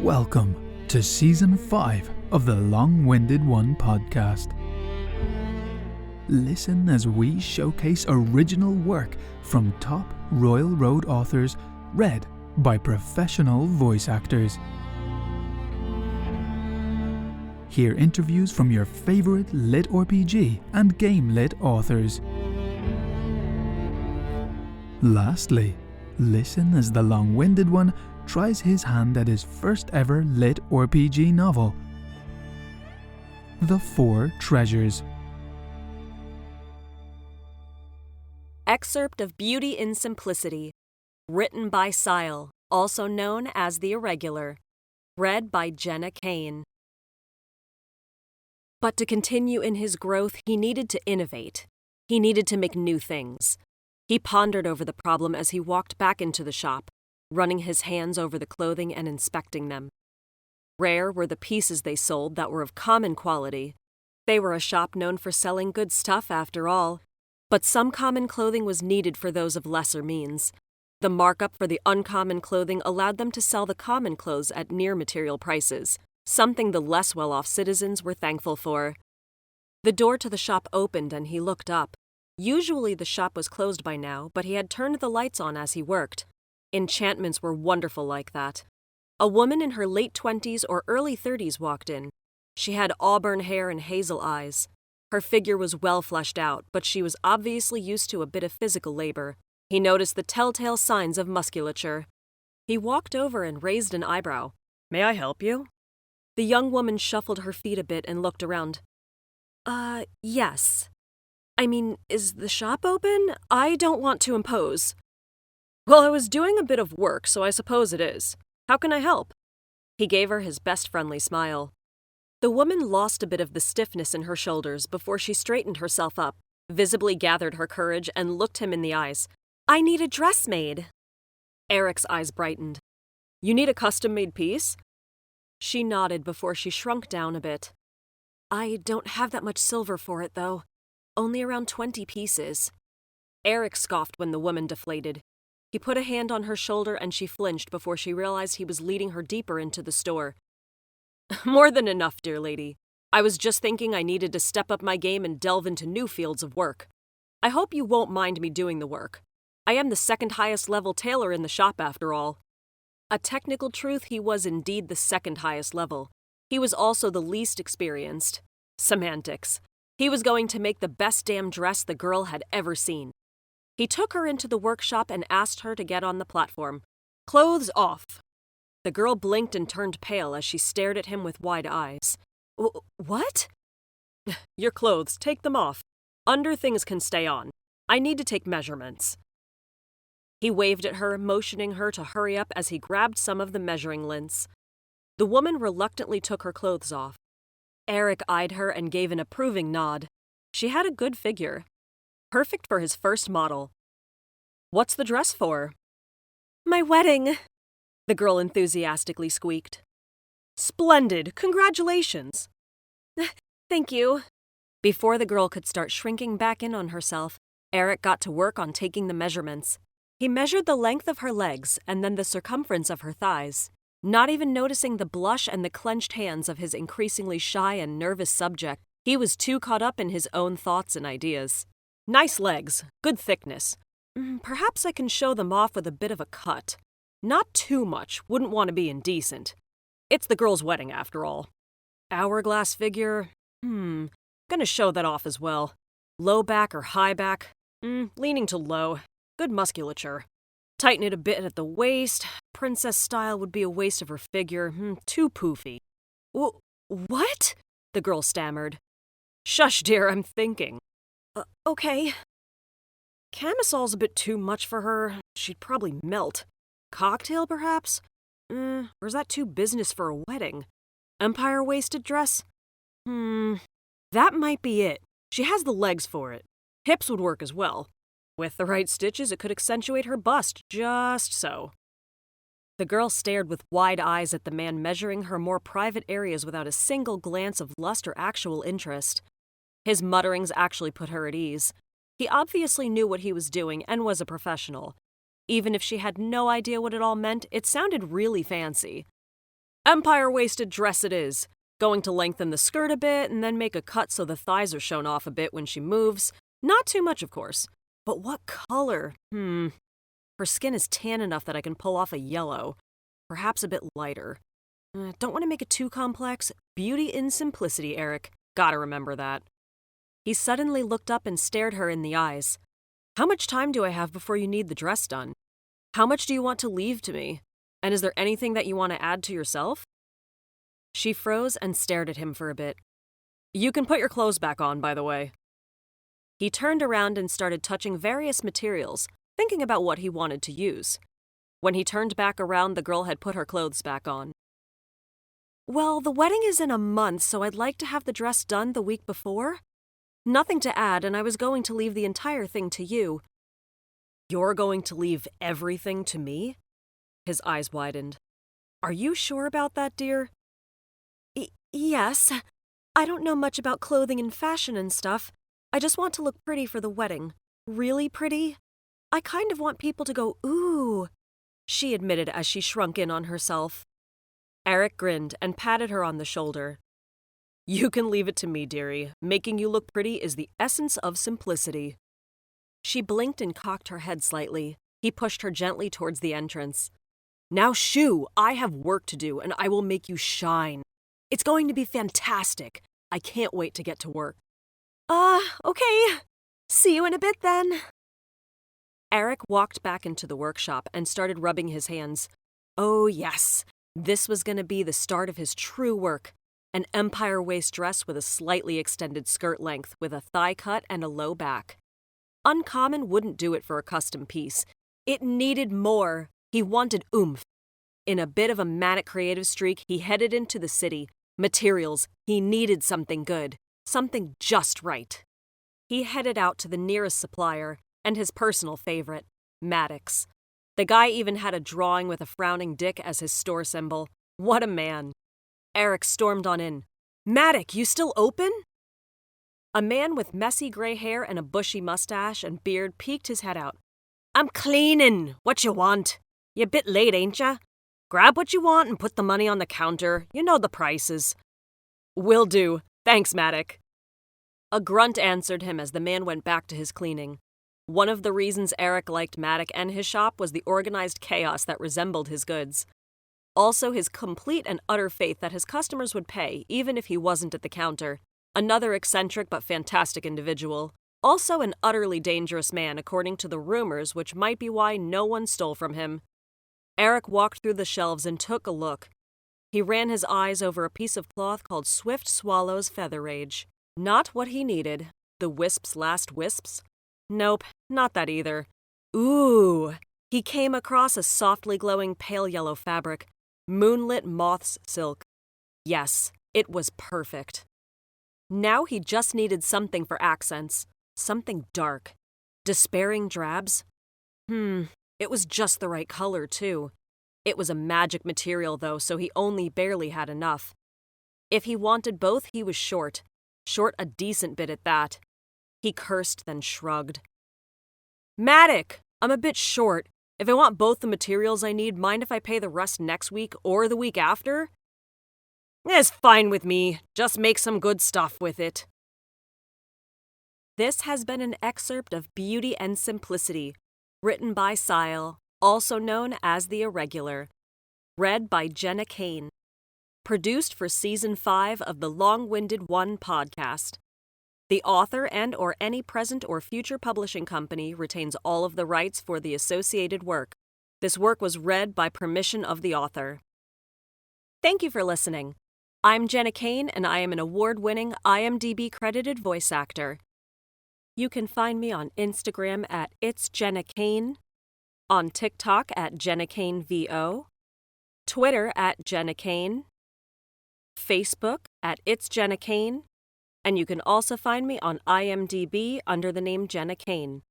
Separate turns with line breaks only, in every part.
Welcome to Season 5 of the Long-Winded One podcast. Listen as we showcase original work from top Royal Road authors read by professional voice actors. Hear interviews from your favourite lit RPG and game lit authors. Lastly, listen as the Long-Winded One tries his hand at his first ever lit RPG novel, The Four Treasures.
Excerpt of Beauty in Simplicity, written by Sile, also known as The Irregular, read by Jenna Kane. But to continue in his growth, he needed to innovate. He needed to make new things. He pondered over the problem as he walked back into the shop, running his hands over the clothing and inspecting them. Rare were the pieces they sold that were of common quality. They were a shop known for selling good stuff, after all. But some common clothing was needed for those of lesser means. The markup for the uncommon clothing allowed them to sell the common clothes at near material prices, something the less well-off citizens were thankful for. The door to the shop opened and he looked up. Usually the shop was closed by now, but he had turned the lights on as he worked. Enchantments were wonderful like that. A woman in her late 20s or early 30s walked in. She had auburn hair and hazel eyes. Her figure was well fleshed out, but she was obviously used to a bit of physical labor. He noticed the telltale signs of musculature. He walked over and raised an eyebrow. "May I help you?" The young woman shuffled her feet a bit and looked around. Yes. I mean, is the shop open? I don't want to impose." "Well, I was doing a bit of work, so I suppose it is. How can I help?" He gave her his best friendly smile. The woman lost a bit of the stiffness in her shoulders before she straightened herself up, visibly gathered her courage, and looked him in the eyes. "I need a dress made." Aeric's eyes brightened. "You need a custom-made piece?" She nodded before she shrunk down a bit. "I don't have that much silver for it, though. Only around 20 pieces." Aeric scoffed when the woman deflated. He put a hand on her shoulder and she flinched before she realized he was leading her deeper into the store. "More than enough, dear lady. I was just thinking I needed to step up my game and delve into new fields of work. I hope you won't mind me doing the work. I am the second highest level tailor in the shop, after all." A technical truth, he was indeed the second highest level. He was also the least experienced. Semantics. He was going to make the best damn dress the girl had ever seen. He took her into the workshop and asked her to get on the platform. "Clothes off." The girl blinked and turned pale as she stared at him with wide eyes. "What?" "Your clothes, take them off. Under things can stay on. I need to take measurements." He waved at her, motioning her to hurry up as he grabbed some of the measuring lengths. The woman reluctantly took her clothes off. Aeric eyed her and gave an approving nod. She had a good figure. Perfect for his first model. "What's the dress for?" "My wedding," the girl enthusiastically squeaked. "Splendid! Congratulations!" "Thank you." Before the girl could start shrinking back in on herself, Aeric got to work on taking the measurements. He measured the length of her legs and then the circumference of her thighs, not even noticing the blush and the clenched hands of his increasingly shy and nervous subject. He was too caught up in his own thoughts and ideas. "Nice legs, good thickness. Perhaps I can show them off with a bit of a cut. Not too much, wouldn't want to be indecent. It's the girl's wedding, after all. Hourglass figure, gonna show that off as well. Low back or high back? Leaning to low. Good musculature. Tighten it a bit at the waist. Princess style would be a waist of her figure. Too poofy." What?" the girl stammered. "Shush, dear, I'm thinking." Okay. Camisole's a bit too much for her. She'd probably melt. Cocktail, perhaps? Or is that too business for a wedding? Empire-waisted dress? That might be it. She has the legs for it. Hips would work as well. With the right stitches, it could accentuate her bust, just so. The girl stared with wide eyes at the man measuring her more private areas without a single glance of lust or actual interest. His mutterings actually put her at ease. He obviously knew what he was doing and was a professional. Even if she had no idea what it all meant, it sounded really fancy. Empire-waisted dress it is. Going to lengthen the skirt a bit and then make a cut so the thighs are shown off a bit when she moves. Not too much, of course. But what color? Her skin is tan enough that I can pull off a yellow. Perhaps a bit lighter. Don't want to make it too complex. Beauty in simplicity, Aeric. Gotta remember that. He suddenly looked up and stared her in the eyes. How much time do I have before you need the dress done? How much do you want to leave to me? And is there anything that you want to add to yourself? She froze and stared at him for a bit. You can put your clothes back on, by the way. He turned around and started touching various materials, thinking about what he wanted to use. When he turned back around, the girl had put her clothes back on. Well, the wedding is in a month, so I'd like to have the dress done the week before. Nothing to add, and I was going to leave the entire thing to you. You're going to leave everything to me? His eyes widened. Are you sure about that, dear? Yes. I don't know much about clothing and fashion and stuff. I just want to look pretty for the wedding. Really pretty. I kind of want people to go, ooh, she admitted as she shrunk in on herself. Aeric grinned and patted her on the shoulder. You can leave it to me, dearie. Making you look pretty is the essence of simplicity. She blinked and cocked her head slightly. He pushed her gently towards the entrance. Now shoo, I have work to do and I will make you shine. It's going to be fantastic. I can't wait to get to work. Okay. See you in a bit then. Aeric walked back into the workshop and started rubbing his hands. Oh yes, this was going to be the start of his true work. An empire waist dress with a slightly extended skirt length with a thigh cut and a low back. Uncommon wouldn't do it for a custom piece. It needed more. He wanted oomph. In a bit of a manic creative streak, he headed into the city. Materials. He needed something good. Something just right. He headed out to the nearest supplier and his personal favorite, Maddox. The guy even had a drawing with a frowning dick as his store symbol. What a man. Aeric stormed on in. Maddox, you still open? A man with messy gray hair and a bushy mustache and beard peeked his head out. I'm cleaning. What you want? You a bit late, ain't ya? Grab what you want and put the money on the counter. You know the prices. Will do. Thanks, Maddox. A grunt answered him as the man went back to his cleaning. One of the reasons Aeric liked Maddox and his shop was the organized chaos that resembled his goods. Also his complete and utter faith that his customers would pay, even if he wasn't at the counter. Another eccentric but fantastic individual. Also an utterly dangerous man, according to the rumors, which might be why no one stole from him. Aeric walked through the shelves and took a look. He ran his eyes over a piece of cloth called Swift Swallow's Feather Rage. Not what he needed. The wisp's last wisps? Nope, not that either. Ooh! He came across a softly glowing pale yellow fabric. Moonlit moth's silk. Yes, it was perfect. Now he just needed something for accents. Something dark. Despairing drabs? It was just the right color, too. It was a magic material, though, so he only barely had enough. If he wanted both, he was short. Short a decent bit at that. He cursed, then shrugged. Maddox, I'm a bit short. If I want both the materials I need, mind if I pay the rest next week or the week after? It's fine with me. Just make some good stuff with it. This has been an excerpt of Beauty and Simplicity, written by Sile, also known as The Irregular, read by Jenna Kane, produced for Season 5 of the Long-Winded One podcast. The author and/or any present or future publishing company retains all of the rights for the associated work. This work was read by permission of the author. Thank you for listening. I'm Jenna Kane, and I am an award-winning IMDb-credited voice actor. You can find me on Instagram at It's Jenna Kane, on TikTok at Jenna Kane VO, Twitter at Jenna Kane, Facebook at It's Jenna Kane, and you can also find me on IMDb under the name Jenna Kane.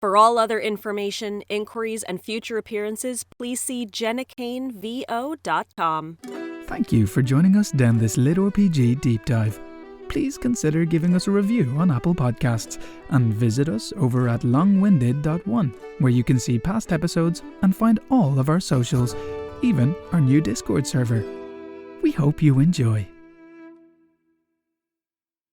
For all other information, inquiries, and future appearances, please see jennacanevo.com.
Thank you for joining us down this Lit RPG deep dive. Please consider giving us a review on Apple Podcasts and visit us over at longwinded.one, where you can see past episodes and find all of our socials, even our new Discord server. We hope you enjoy.